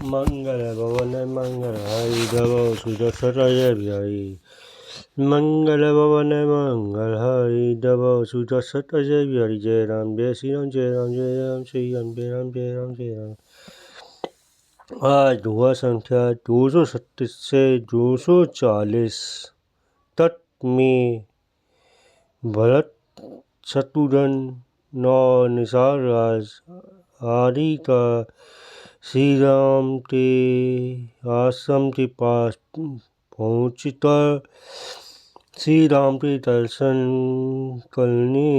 मंगल भवन मंगल हरि धवो सुदशरय बिहारी। मंगल भवन मंगल हरि धवो सुदशरय बिहारी। जय राम जय श्री राम जय राम जय राम श्री राम जय राम जय राम जय राम। आज हुआ संख्या 237 से 240। तट में भरत शत्रुघ्न नौ निसार राज आदि का श्री राम के आश्रम के पास पहुँचकर श्री राम के दर्शन करने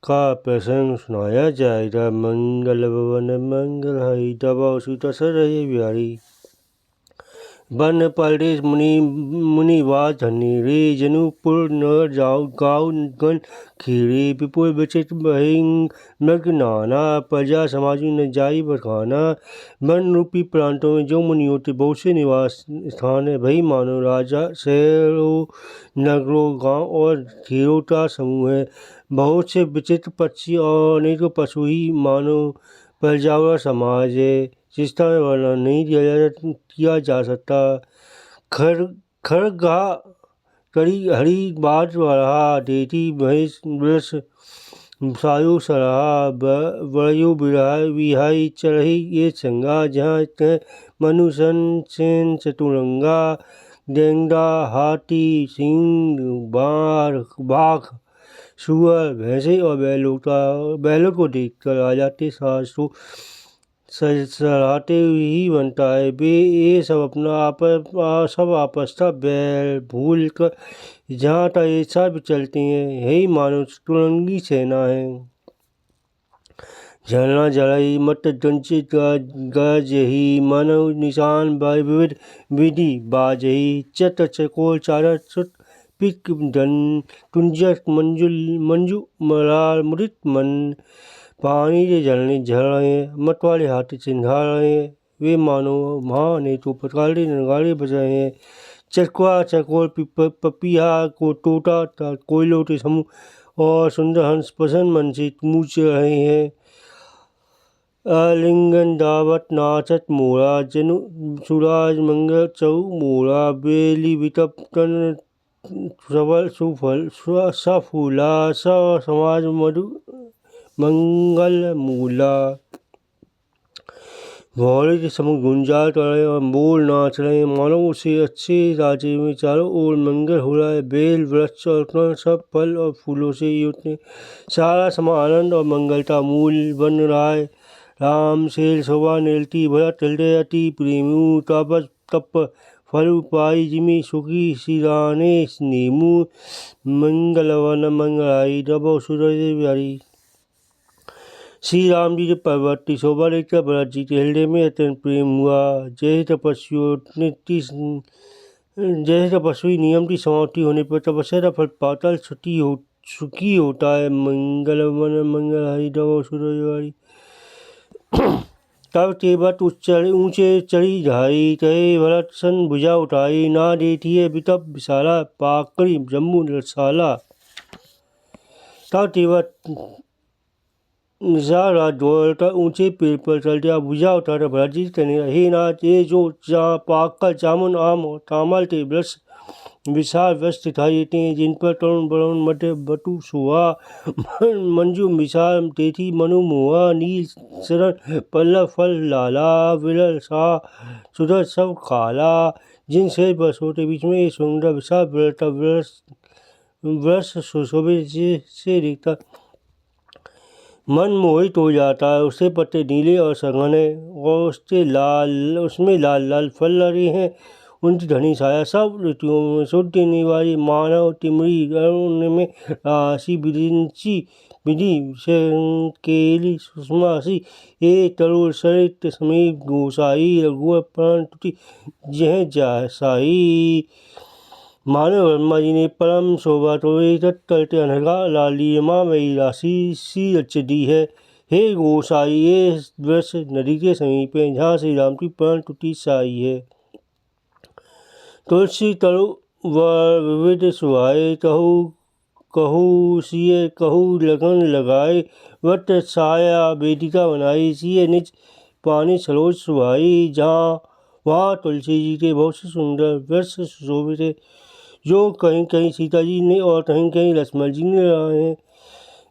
का प्रसंग सुनाया जाएगा। मंगल भवन मंगल हरि धवो सुदशरय बिहारी। वन परदेश मुनिवास धन्य रे जनुपुर न जाओ गाँव गण खीरे विपुल विचित्र बहिंग मृग नाना प्रजा समाजु न जाई बरखाना। वन रूपी प्रांतों में जो मुनियों के बहुत से निवास स्थान है, वही मानो राजा शहरों नगरों गांव और खीरों का समूह है। बहुत से विचित्र पक्षी और अनेकों पशु ही मानो प्रजा समाज है, जिसका वर्णन नहीं किया जा सकता। खरगा करी हरी बाज वरहा देती भैंस वृष सायु सरहा वरयु विहाई चढ़ी ये चंगा। जहाँ तह मनुष्यन सेन चतुरंगा डेंगा हाथी सिंह बाघ सुअर भैंसे और बैलों को देखकर राजा के शास्त्रों सराहते ही बनता है। वे ये सब आपस का बैल भूल कर जहाँ तक एक साथ भी चलते हैं, यही मानो तुरंगी सेना है। झरना जलाई मत दंचित गजही मानव निशान विविध विधि बाजही चट चकोर चार सुत पिक धन कुंजक मंजू मरार मुदित मन। पानी के झरने झड़ रहे हैं, मत वाले हाथी चिन्हा रहे हैं। वे मानो वहाँ ने तो पटकाले नगाड़े बज रहे हैं। चकवा चकोर पपिया को टोटा कोयलों के समूह और सुंदर हंस प्रसन्न मन से कूच रहे हैं। आलिंगन दावत नाचत मोरा जनु सुराज मंगल चौ मोरा। बेली वितप तन सबल सुफल सफूला समाज मधु मंगल मूला। भौरे के समूह गुंजाल कर रहे और बोल नाच रहे हैं, मानो उसे अच्छे राज्य में चारों ओर मंगल हो रहा है। बेल वृक्ष और सब फल और फूलों से युक्त सारा समा आनंद और मंगल का मूल बन रहा है। राम शेर शोभा नीलती भरत हृदय अति प्रेमु तपस तप फल पाई जिमी सुखी सिराने नेमु। मंगल वन मंगलाई धवो सुदशरय बिहारी। श्री राम जी के पर्वत की शोभा देखकर भरत जी के हृदय में अत्यंत प्रेम हुआ। जैसे तपस्वी नियम की समाप्ति होने पर तपस्या का फल पाताल सुखी होता है। मंगल वन मंगल हरि धवो सुदशरय बिहारी। तब तेवत ऊंचे चढ़ी जाई कहे भरत सन भुजा उठाई। ना देखिए वितप विशाला पाकड़ी जम्मू रसाला। तब तेवत निसार राज दौड़कर ऊंचे पेड़ पर चल गया। भुजा उठाकर भरत जी कहने लगा, हे नाथ, ये जो पाकल जामुन आम और तामल के वृक्ष विशाल वृक्ष दिखाई देते हैं, जिन पर तरुण वरुण मध्य बटु सुहा मंजू विशाल तेथी मनु मोहा। नील शरण पल्लव फल लाला विरल सा सुधर सब काला। जिन से वर्षों के बीच में सुंदर विशाल वृक्ष सुशोभित से दिखता मन मोहित हो जाता है। उसके पत्ते नीले और सघन है और उसमें लाल लाल फल लगे हैं। उनकी घनी छाया सब ऋतुओं में सुख देने वाली मानव तिमरी अरुण में राशि विरिंची विधि केली सुषमा सी ए तरुण सरित समीप गोसाई रघुवर प्राण तुति जह जासाई। मानव ब्रह्मा जी ने परम शोभा तो तत्त अनघा लालिमा मई राशि सी रच दी है। हे गोसाई, ये वृक्ष नदी के समीप है, जहाँ श्री राम की प्राण तुति साई है। तुलसी तरु वर विविध सुहाए कहू सिय कहू लगन लगाए। वट छाया वेदिका बनाई सिय निज पानी सरोज सुहाई। जहाँ वहाँ तुलसी जी के बहुत से सुंदर वृक्ष सुशोभित है, जो कहीं कहीं सीता जी ने और कहीं कहीं लक्ष्मण जी ने लगाए हैं।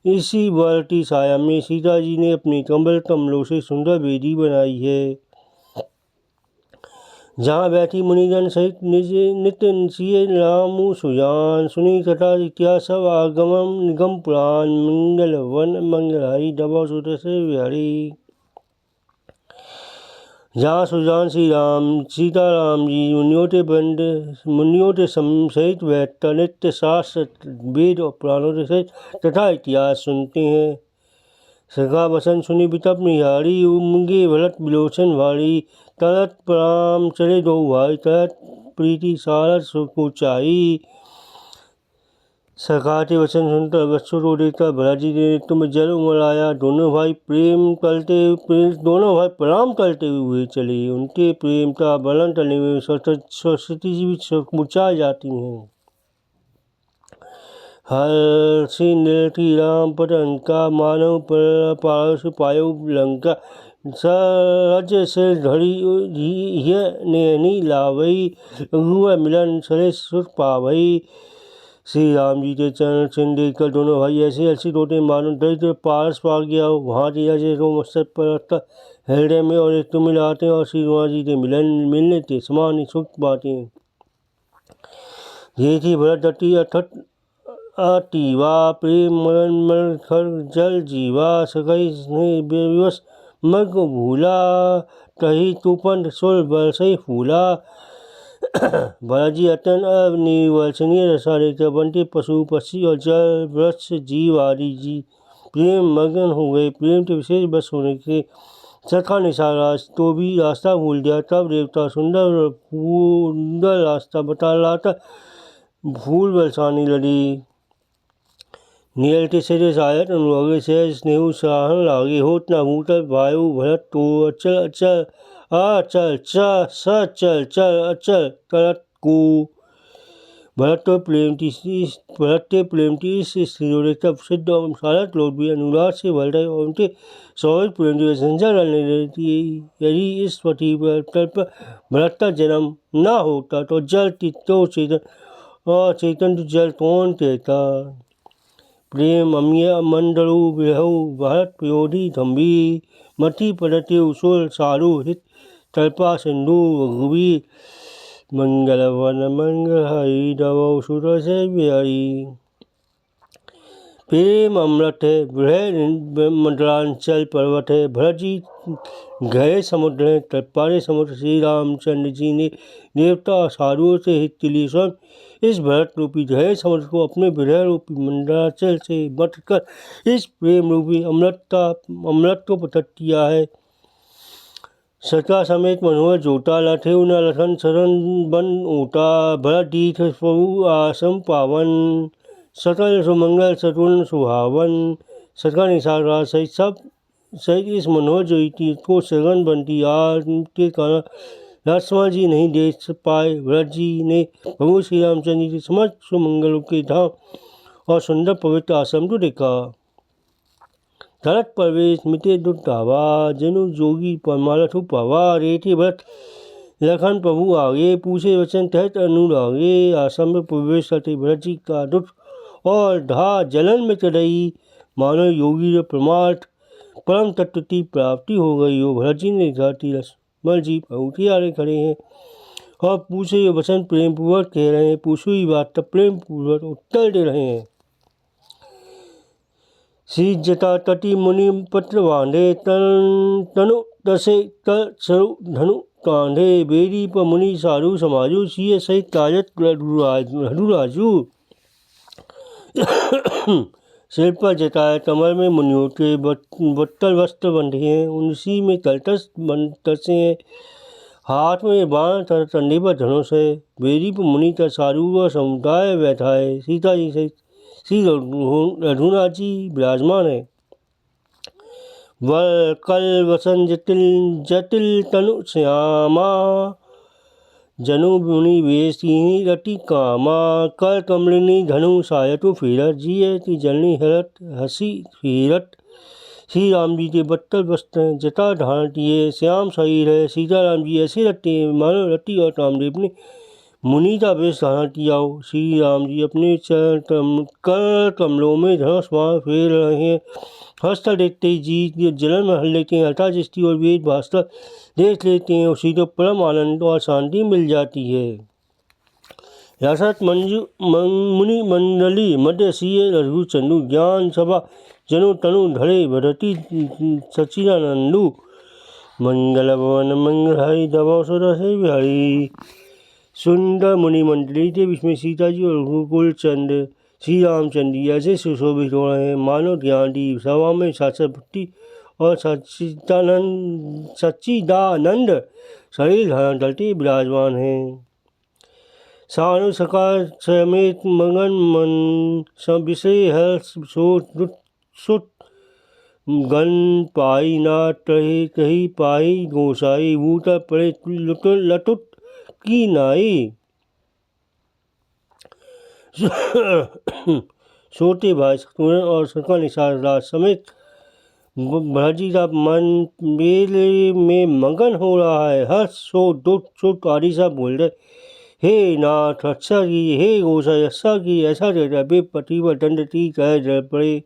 इसी वर की छाया में सीता जी ने अपनी कमलों से सुंदर वेदी बनाई है, जहाँ बैठी मुनिजन सहित नित्य सिए रामु सुजान। सुनी कथा इतिहास सब आगमम निगम पुराण। मंगल वन मंगलहारी डबा सूत्र से बिहारी। जहाँ सुजान श्री राम सीताराम जी मुनियों के सहित बैठकर नित्य शास्त्र वेद और पुराणों के सहित तथा इतिहास सुनते हैं। सखा वसन सुनी वितप निहारी। उमगे भरत विलोचन भारी। तरत प्रणाम चले दो भाई। तरत प्रीति सारद सुख ऊंचाई। सखा के वचन सुनकर बच्चों को देखकर भरत जी ने तुम जल उमड़ाया। दोनों भाई प्रणाम करते हुए चले। उनके प्रेम का वर्णन करने में सरस्वती जी भी ऊंचा जाती हैं। हर्षि निरति राम पद अंका। मानव पारस पायो लंका। सज से धड़ी नैनी लावई। रघुवर मिलन सरे सुख पावई। श्री राम जी के चरण चिन्ह देखकर दोनों भाई ऐसे हर्षित होते मानो दरिद्र पारस पा गया हो। वहाँ दिया से रो मस्तक पर रखकर हृदय में और एक मिलाते और श्री राम जी के मिलने के समान ही सुख पाते हैं। ये थी भरत अति अथट अतीवा। प्रेम मरण मरण खर जल जीवा। सकई स्नेह बेविवश मग भूला। कही तूपन सुर बरसई फूला। भरत जी अत्यंत अनिर्वचनीय रसाले बनते पशु पक्षी और जल वृक्ष जीव आदि जी प्रेम मगन हो गए। प्रेम के विशेष बस होने के सखा निशाराज तो भी रास्ता भूल गया। तब देवता सुंदर रास्ता बता लाता भूल बरसाने लगी। नियलते सिरे सायत अनुरागे सहज स्नेहु साहन लागे। होत न भूतल भायु भरत तो अचल अचल अचल चल चल अचल करत को। भरत के प्रेम की इस स्त्री तब सिद्ध और सारत लोग भी अनुराग से भर रहे और उनके स्वाभाविक प्रेम की संसार डालने रहती है। यदि इस पति पर भरत का जन्म न होता तो जल तो चेतन जल कौन कहता। प्रेम अमीय मंडलु विहु भरत प्योधि धम्बी। मति पदते उसूल सारु हित तल्पा सिंधु रघुवीर। मंगल वन मंगलहारी डबौ सुर से बिहारी। प्रेम अमृत है वृह मंडलांचल पर्वत है। भरत जी गए समुद्र हैं तत्पारे समुद्र। श्री रामचंद्र जी ने देवता साधुओं से हित के लिए स्वयं इस भरत रूपी गए समुद्र को अपने विरह रूपी मंडलांचल से मत कर इस प्रेम रूपी अमृत को प्रकट किया है। सका समेत मनोहर जोता लथे न लखन शरण बन ओटा। भरत दीठ प्रभु आसम पावन। सकल सुमंगल सतुन सुहावन। सका निशार सहित इस मनोहर ज्योति को सघन बनती आग के कारण लक्ष्मण जी नहीं देख पाए। भरत जी ने प्रभु श्री रामचंद्र जी के समस्त सुमंगलों के धाम और सुंदर पवित्र आश्रम को देखा। धरत प्रवेश मिटे दुर्धावा। जनु जोगी परमारथु पावा। रेठे भरत लखन प्रभु आगे। पूछे वचन तहत अनुरागे। आश्रम में प्रवेश करते भरत जी का दुख और धा जलन में चढ़ई। मानो योगी जो परम तत्व की प्राप्ति हो गई हो। भरत जी ने देखा कि लक्ष्मण जी बहुत आगे खड़े हैं और पूछे ये वचन प्रेम पूर्वक कह रहे हैं। पूछो ही बात तब प्रेम पूर्वक उत्तर दे रहे हैं। श्री जटा तटी मुनि पत्र बांधे। तनु तसे तरु धनु कांधे। बेरी पर मुनि साधु समाजु। सिय सहित काजत रघुराजु। सिर पर जटाए कमर में मुनियों के बट्टर वस्त्र बंधे हैं। उसी में कलटस तसे हैं। हाथ में बाण कंधे पर धनुष है। बेरी पर मुनि का साधु व समुदाय बैठा है। सीता जी सहित श्री रघुनाथ जी विराजमान है। वर कल वसन जटिल तनु श्यामा। जनु मुनि वेशी रति कामा। कर कमलिनी धनु सायतु फिरत। जियति जननी हरत हसी फिरत। श्री राम जी के बत्तर वस्त्र हैं, जटा धारण किए, श्याम शरीर है। सीताराम जी ऐसे लगते हैं मानो रति और कामदेव ने मुनि का वेश धारण किया हो। श्री राम जी अपने चरण कर कमलों में धनुष बाण फेर रहे हैं। हस्त देखते ही जी जलन में हल लेते हैं। अर्थात दृष्टि और वेद भास्कर देख लेते हैं, उसी को परम आनंद और शांति मिल जाती है। यासत मुनि मंडली मध्य सीय रघु चंदु ज्ञान सभा जनु तनु धरे भरती सचिदानंदु मंगल भवन मंगल हरि दबा सुर से बिहारी। सुंदर मुनि मंडली के बीच में सीता जी और रघुकुल चंद श्री रामचंद्र जी ऐसे सुशोभित हो रहे हैं मानो ज्ञान दी सभा में साक्षात भक्ति और सच्चिदानंद शरीर धारण करते विराजमान हैं। सानु सका समेत मगन मन सब विषय हर्ष सुत गण पाई ना टहे कही पाई गोसाई भूत पड़े लटुट की नाई। सोते भाई शत्रुघ्न और शत्रुघ्न निषाद राज समेत भरजी का मन मेले में मगन हो रहा है। हर्ष सो दुख सुख आदि सब बोल रहे, हे नाथ अच्छा की, हे गोसाई अच्छा की। ऐसा कहता वे पति व दंडती कह जल पड़े।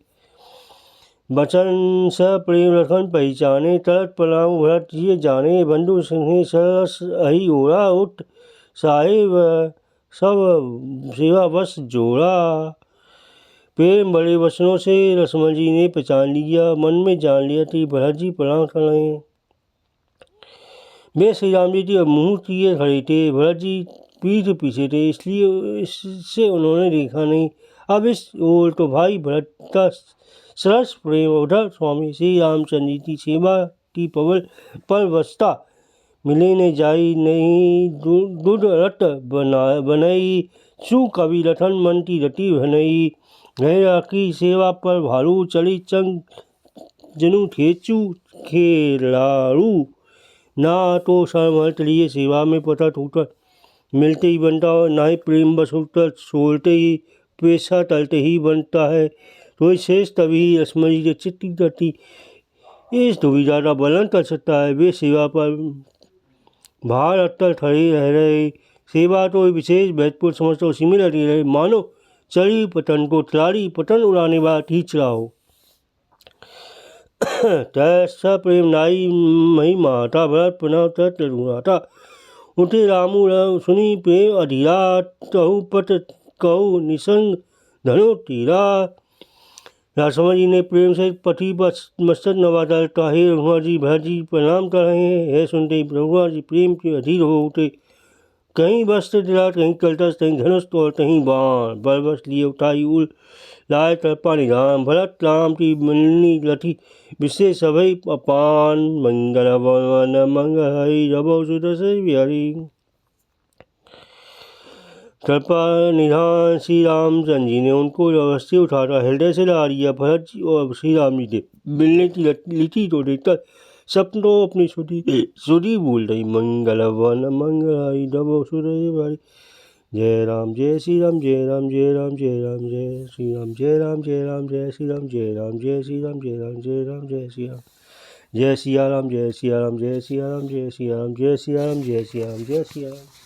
बचन स प्रेम लखन पहचाने, तरत प्रणाम भरत जिये जाने। बंधु सिंह सरस अहि ओरा, उठ साहेब सब सेवा बस जोड़ा। प्रेम बड़े वचनों से लक्ष्मण जी ने पहचान लिया, मन में जान लिया कि भरत जी प्रणाम कर रहे हैं। वे श्री राम जी की मुँह किए खड़े थे, भरत जी पीठ पीछे थे, इसलिए इससे उन्होंने देखा नहीं। अब इस ओर तो भाई भरत का सरस प्रेम, उधर स्वामी श्री रामचंद्र जी की सेवा की पवल पर बसता मिले ने जाई नहीं। दूध रट बनई सु कवि रतन मन की रति भनई। गैरा की सेवा पर भालू चली चंग जनु खेचू खेलाड़ू। ना तो शर्महत लिए सेवा में पता टूटा, मिलते ही बनता हो, ना ही प्रेम बस उठता, छोड़ते ही पैसा टलते ही बनता है। तो शेष तभी लक्ष्मण जी चिट्ठी करती इस दुविधा का वर्णन कर सकता है। वे सेवा पर भार अटल खड़े रह रहे, सेवा तो विशेष महत्वपूर्ण समझते उसी में लगे रहे, मानो चढ़ी पतन को तिलारी पतन उड़ाने वाला खींच रहा हो। तैसा प्रेम नाई मही माता भरत पुनः तरुणाता। उठे रामू सुनी प्रेम अधीरा, कहू पट कहू निसंग धनो तीरा। लक्ष्मण जी ने प्रेम से पति पर मस्तक नवा डालता, हे रघुनाथ जी भरत जी प्रणाम कर रहे हैं। है सुनते ही रघुनाथ जी प्रेम के अधीर हो उठे, कहीं वस्त्र दिला, कहीं कलटस, कहीं धनुष और कहीं बाण बरबस लिए उठाई उल लाए तर्पा निधान। भरत राम की मिलनी लठी विशेष सभई अपान, मंगल भवन मंगल हरि रबो सुदर्शन बिहारी। तर्पा निधान श्री रामचंद्र जी ने उनको अवश्य उठाकर हृदय से ला लिया। भरत जी और श्री राम जी ने मिलने की लिखी तो देखकर सपनों अपनी सुधी बोल रही, मंगल वन मंगल हरि रबो सुदर्शन बिहारी। जय राम जय श्री राम जय राम जय राम जय राम जय श्री राम जय राम जय राम जय श्री राम जय राम जय श्री राम जय राम जय राम जय श्री राम जय सिया राम जय सिया राम जय सिया राम जय सिया राम जय सिया राम जय सिया राम जय सिया राम।